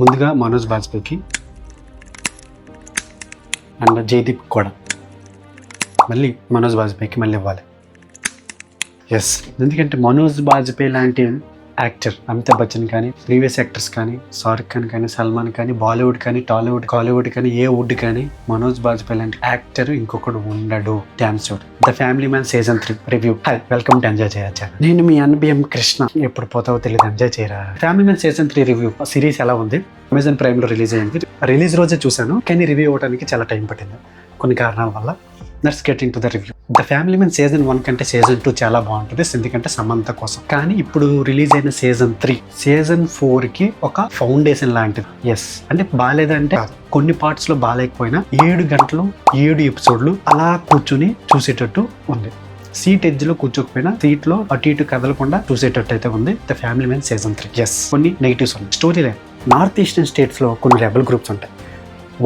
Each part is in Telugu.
ముందుగా మనోజ్ బాజ్పేయికి అండ్ జయదీప్ కూడా మళ్ళీ మనోజ్ బాజ్పేయికి మళ్ళీ ఇవ్వాలి. ఎస్, ఎందుకంటే మనోజ్ బాజ్పేయి లాంటి యాక్టర్ అమితాబ్ బచ్చన్ కానీ, ప్రీవియస్ యాక్టర్స్ కానీ, షారుఖ్ ఖాన్ కానీ, సల్మాన్ కానీ, బాలీవుడ్ కానీ, టాలీవుడ్, కాలీవుడ్ కానీ, ఏ వుడ్ కానీ మనోజ్ బాజ్పేయి లాంటి యాక్టర్ ఇంకొకడు ఉండడు. Damn sure. The family man season 3 review. Hi, welcome to enjoy చేయొచ్చా. నేను మీ NBM కృష్ణ. ఎప్పుడు పోతావో తెలియదు, ఎంజాయ్ చేయరా. Family man season 3 review. Series ఎలా ఉంది? అమెజాన్ ప్రైమ్ లో రిలీజ్ అయ్యింది. రిలీజ్ రోజే చూశాను, కానీ రివ్యూ అవ్వడానికి చాలా టైం పట్టింది కొన్ని కారణాల వల్ల. Let's get in to the review. The family man season 1 కంటే సీజన్ 2 చాలా బాగుంటుంది, ఎందుకంటే సమంత కోసం. కానీ ఇప్పుడు రిలీజ్ అయిన సీజన్ 3, సీజన్ 4కి ఒక ఫౌండేషన్ లాంటిది. ఎస్, అంటే బాగాలేదంటే కొన్ని పార్ట్స్ లో బాగాలేకపోయినా 7 గంటలు 7 ఎపిసోడ్లు అలా కూర్చుని చూసేటట్టు ఉంది. సీట్ ఎడ్జ్ లో కూర్చోకపోయినా సీట్ లో అటు ఇటు కదలకుండా చూసేటట్టు అయితే ఉంది the family man season 3. Yes, కొన్ని నెగిటివ్స్ ఉన్నాయి. Story line. North eastern states లో కొన్ని రెబల్ గ్రూప్స్ ఉంటాయి.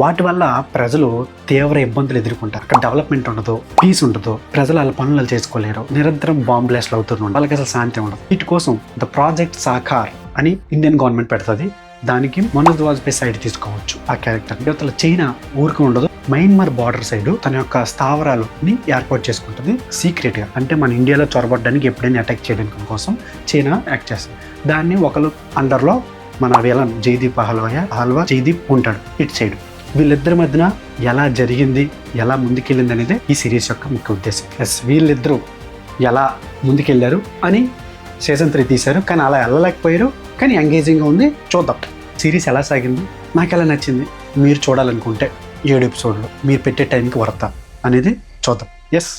వాటి వల్ల ప్రజలు తీవ్ర ఇబ్బందులు ఎదుర్కొంటారు. అక్కడ డెవలప్మెంట్ ఉండదు, పీస్ ఉండదు, ప్రజలు వాళ్ళ పనులు చేసుకోలేరు, నిరంతరం బాంబ్ బ్లాస్ట్లు అవుతున్నారు, వాళ్ళకి అసలు శాంతి ఉండదు. వీటి కోసం ద ప్రాజెక్ట్ సాకార్ అని ఇండియన్ గవర్నమెంట్ పెడుతుంది. దానికి మనోజ్ వాజ్పేయి సైడ్ తీసుకోవచ్చు ఆ క్యారెక్టర్. యువతల చైనా ఊరికి ఉండదు, మయన్మార్ బార్డర్ సైడ్ తన యొక్క స్థావరాలని ఏర్పాటు చేసుకుంటుంది సీక్రెట్ గా. అంటే మన ఇండియాలో చొరబడడానికి, ఎప్పుడైనా అటాక్ చేయడానికి కోసం చైనా యాక్ట్ చేస్తుంది. దాన్ని ఒకరు అండర్లో మన విలన్ జయదీప్ అహల్వా జయదీప్ ఉంటాడు ఇటు సైడ్. వీళ్ళిద్దరి మధ్యన ఎలా జరిగింది, ఎలా ముందుకెళ్ళింది అనేది ఈ సిరీస్ యొక్క ముఖ్య ఉద్దేశం. ఎస్, వీళ్ళిద్దరూ ఎలా ముందుకెళ్ళారు అని సీజన్ 3 తీశారు, కానీ అలా వెళ్ళలేకపోయారు. కానీ ఎంగేజింగ్గా ఉంది, చూద్దాం సిరీస్ ఎలా సాగింది, నాకు ఎలా నచ్చింది. మీరు చూడాలనుకుంటే 7 ఎపిసోడ్లు మీరు పెట్టే టైంకి వర్తా అనేది చూద్దాం. ఎస్,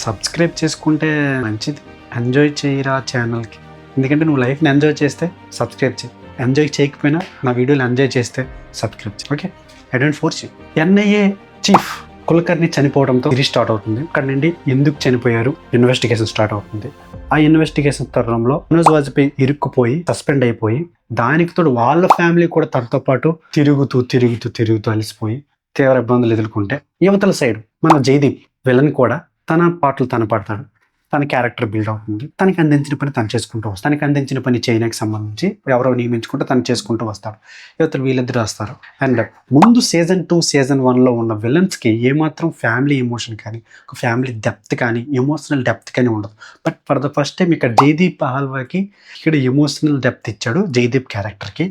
సబ్స్క్రైబ్ చేసుకుంటే మంచిది. ఎంజాయ్ చేయరా ఛానల్కి, ఎందుకంటే నువ్వు లైఫ్ని ఎంజాయ్ చేస్తే సబ్స్క్రైబ్ చేయి, ఎంజాయ్ చేయకపోయినా నా వీడియోలు ఎంజాయ్ చేస్తే సబ్స్క్రైబ్ చేయి. Okay, I don't force you. NIA chief Kulkarni చనిపోవడంతో సిరీస్ స్టార్ట్ అవుతుంది. అక్కడ నుండి ఎందుకు చనిపోయారు ఇన్వెస్టిగేషన్ స్టార్ట్ అవుతుంది. ఆ ఇన్వెస్టిగేషన్ తరుణంలో మనోజ్ వాజ్పేయి ఇరుక్కుపోయి సస్పెండ్ అయిపోయి, దానికి తోడు వాళ్ళ ఫ్యామిలీ కూడా తనతో పాటు తిరుగుతూ అలసిపోయి తీవ్ర ఇబ్బందులు ఎదుర్కొంటే, యువతల సైడ్ మన జయదీప్ విలన్ కూడా తన పాటలు తన పడతాడు. తన క్యారెక్టర్ బిల్డ్ అవుతుంది. తనకి అందించిన పని తను చేసుకుంటూ వస్తాడు. తనకి అందించిన పని చైనాకి సంబంధించి ఎవరో నియమించుకుంటే తను చేసుకుంటూ వస్తాడు. యువతలు వీళ్ళిద్దరు వస్తారు. అండ్ ముందు సీజన్ 2 సీజన్ 1లో ఉన్న విలన్స్కి ఏమాత్రం ఫ్యామిలీ ఎమోషన్ కానీ, ఒక ఫ్యామిలీ డెప్త్ కానీ, ఎమోషనల్ డెప్త్ కానీ ఉండదు. But for the first time ఇక్కడ జయదీప్ అహల్వాకి ఇక్కడ ఎమోషనల్ డెప్త్ ఇచ్చాడు జయదీప్ క్యారెక్టర్కి,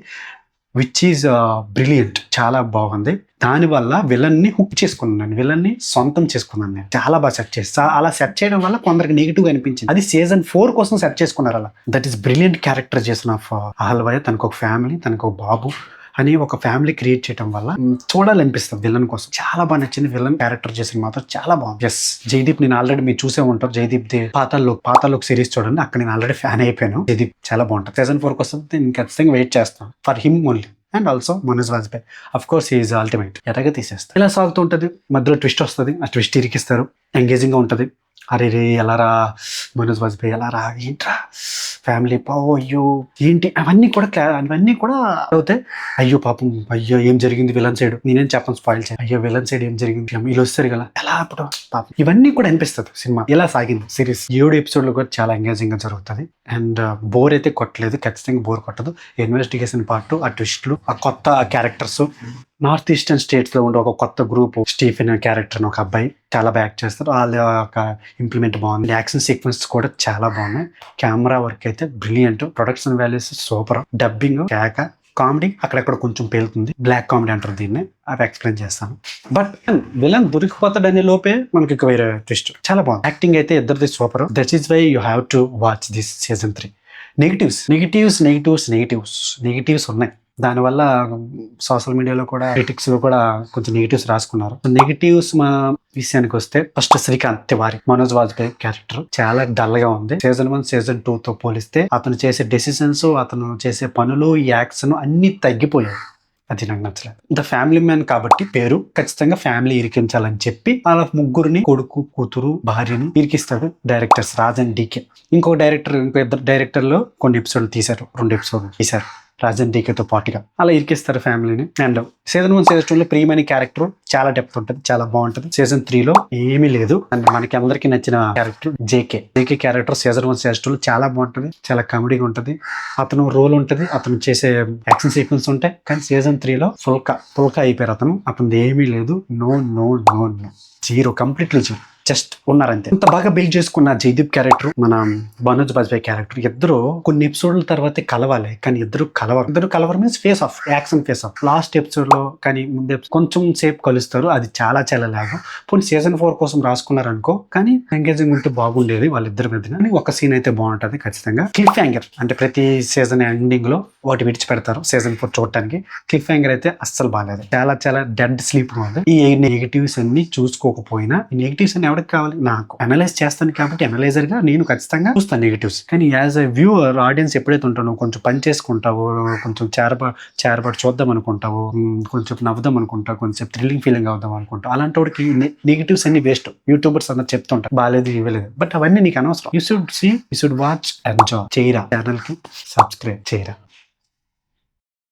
విచ్ ఈజ్ బ్రిలియంట్. చాలా బాగుంది. దానివల్ల విలన్ని హుక్ చేసుకున్నాను, విలన్ని సొంతం చేసుకున్నాను నేను. చాలా బాగా సెట్ చేస్తా. అలా సెట్ చేయడం వల్ల కొందరికి నెగిటివ్ అనిపించింది. అది సీజన్ 4 కోసం సెట్ చేసుకున్నారు. అలా దట్ ఈస్ బ్రిలియంట్ క్యారెక్టర్ చేసిన అహల్వా. తనకు ఒక ఫ్యామిలీ, తనకు ఒక బాబు అని ఒక ఫ్యామిలీ క్రియేట్ చేయడం వల్ల చూడాలనిపిస్తుంది విలన్ కోసం. చాలా బాగా నచ్చింది. విలన్ క్యారెక్టర్ చేసిన మాత్రం చాలా బాగుంది. ఎస్, జయదీప్ నేను ఆల్రెడీ మీరు చూసే ఉంటారు. జయదీప్ ది పాతాలోక్ సిరీస్ చూడండి, అక్కడ నేను ఆల్రెడీ ఫ్యాన్ అయిపోయాను. జయదీప్ చాలా బాగుంటుంది. సీజన్ 4 కోసం నేను ఖచ్చితంగా వెయిట్ చేస్తాను for him only. And also Manoj Vajpayee, of course is ultimate. ఎలాగ తీసేస్తారు. ఇలా సాగుతుంటుంది. మధ్యలో ట్విస్ట్ వస్తుంది, ఆ ట్విస్ట్ ఇరికిస్తారు. ఎంగేజింగ్గా ఉంటుంది. అరే రే ఎలా రా మనోజ్ వాజ్పేయి, ఎలా రా, ఏంట్రా ఫ్యామిలీ అయ్యో ఏంటి, అవన్నీ కూడా అవుతాయి. అయ్యో పాపం, అయ్యో ఏం జరిగింది విలన్ సైడ్, నేనేం చెప్పను స్పాయిల్ చేయాలి. అయ్యో విలన్ సైడ్ ఏం జరిగింది, వీళ్ళు వస్తారు కదా ఎలా అప్పుడు పాపం, ఇవన్నీ కూడా అనిపిస్తుంది. సినిమా ఇలా సాగింది సిరీస్. 7 ఎపిసోడ్లు కూడా చాలా ఎంగేజింగ్ గా జరుగుతుంది. అండ్ బోర్ అయితే కొట్టలేదు, ఖచ్చితంగా బోర్ కొట్టదు. ఇన్వెస్టిగేషన్ పార్ట్, ఆ ట్విస్ట్లు, ఆ కొత్త క్యారెక్టర్స్, నార్త్ ఈస్టర్న్ స్టేట్స్ లో ఉండే ఒక కొత్త గ్రూప్, స్టీఫెన్ క్యారెక్టర్ ఒక అబ్బాయి చాలా బాగా యాక్ట్ చేస్తారు. వాళ్ళ యొక్క ఇంప్లిమెంట్ బాగుంది. యాక్షన్ సీక్వెన్స్ కూడా చాలా బాగున్నాయి. కెమెరా వర్క్ అయితే brilliant. Production values super. Dubbing కేక. కామెడీ అక్కడక్కడ కొంచెం పేలుతుంది. బ్లాక్ కామెడీ అంటారు దీన్ని, అవి ఎక్స్ప్లెయిన్ చేస్తాను. బట్ విలన్ దొరికిపోతాడనే లోపే మనకి వేరే ట్విస్ట్. చాలా బాగుంది. యాక్టింగ్ అయితే ఇద్దరిది super. That is why you have to watch this season 3. Negatives ఉన్నాయి. దానివల్ల సోషల్ మీడియాలో కూడా, క్రిటిక్స్ లో కూడా కొంచెం నెగిటివ్స్ రాసుకున్నారు. నెగిటివ్స్ మా విషయానికి వస్తే, ఫస్ట్ శ్రీకాంత్ తివారీ మనోజ్ వాజ్పేయి క్యారెక్టర్ చాలా డల్ గా ఉంది. సీజన్ 1 సీజన్ 2తో పోలిస్తే అతను చేసే డెసిషన్స్, అతను చేసే పనులు, యాక్షన్ అన్ని తగ్గిపోయాయి. అది నాకు నచ్చలేదు. ద ఫ్యామిలీ మ్యాన్ కాబట్టి పేరు, ఖచ్చితంగా ఫ్యామిలీ ఇరికించాలని చెప్పి వాళ్ళ ముగ్గురిని, కొడుకు, కూతురు, భార్యని ఇరికిస్తాడు డైరెక్టర్స్ రాజ్ అండ్ DK. ఇంకో ఇద్దరు డైరెక్టర్లు కొన్ని ఎపిసోడ్లు తీశారు, 2 ఎపిసోడ్లు తీశారు. రాజన్ డీకేతో పాటుగా అలా ఇరికిస్తారు ఫ్యామిలీని. And season 1 season 2 Priyamani character చాలా డెప్త్ ఉంటుంది, చాలా బాగుంటుంది. సీజన్ 3 ఏమీ లేదు. అండ్ మనకి అందరికి నచ్చిన character JK character season 1 season 2 చాలా బాగుంటుంది, చాలా కామెడీగా ఉంటుంది. అతను రోల్ ఉంటుంది, అతను చేసే యాక్షన్ సీక్వెన్స్ ఉంటాయి. కానీ సీజన్ 3 పుల్కా అయిపోయారు. అతను ఏమీ లేదు. No zero, completely zero. Just ఉన్నారంతే. అంత బాగా బిల్డ్ చేసుకున్న జయదీప్ క్యారెక్టర్, మన మనోజ్ బాజ్పేయి క్యారెక్టర్, ఇద్దరు కొన్ని ఎపిసోడ్ల తర్వాత కలవాలి. కానీ ఇద్దరు కలవరు means face off action face off. Last episode లో కానీ ముందు కొంచెం సేపు కలుస్తారు, అది చాలా లాగా. పోనీ సీజన్ 4 కోసం రాసుకున్నారు అనుకో, కానీ ఎంగేజింగ్ ఉంటే బాగుండేది వాళ్ళిద్దరి మధ్య. ఒక సీన్ అయితే బాగుంటది ఖచ్చితంగా. క్లిఫ్ హ్యాంగర్ అంటే ప్రతి సీజన్ ఎండింగ్ లో వాటి విడిచి పెడతారు సీజన్ 4 చూడటానికి. క్లిఫ్ హ్యాంగర్ అయితే అస్సలు బాగాలేదు, చాలా డెడ్ స్లీప్ గా ఉంది. ఈ నెగిటివ్స్ అన్ని చూసుకోకపోయినా, ఈ నెగిటివ్స్ అన్ని ఎవరికి కావాలి? నాకు. అనలైజ్ చేస్తాను కాబట్టి అనలైజర్ గా నేను ఖచ్చితంగా చూస్తాను నెగిటివ్స్. కానీ యాజ్ ఎ వ్యూవర్, ఆడియన్స్ ఎప్పుడైతే ఉంటానో కొంచెం పని చేసుకుంటావు, కొంచెం చేరబడి చూద్దాం అనుకుంటావు, కొంచెం నవ్వుదాం అనుకుంటావు, కొంచెం థ్రిల్లింగ్ ఫీలింగ్ అవుదాం అనుకుంటావు, అలాంటి వాడికి నెగిటివ్స్ అన్ని వేస్ట్. యూట్యూబర్స్ అందరూ చెప్తుంటారు బాగాలేదు, ఇవ్వలేదు. బట్ అవన్నీ నీకు అనవసరం. యూ షుడ్ వాచ్, ఎంజాయ్ చేయరా. ఛానల్ కి సబ్స్క్రైబ్ చేయరా.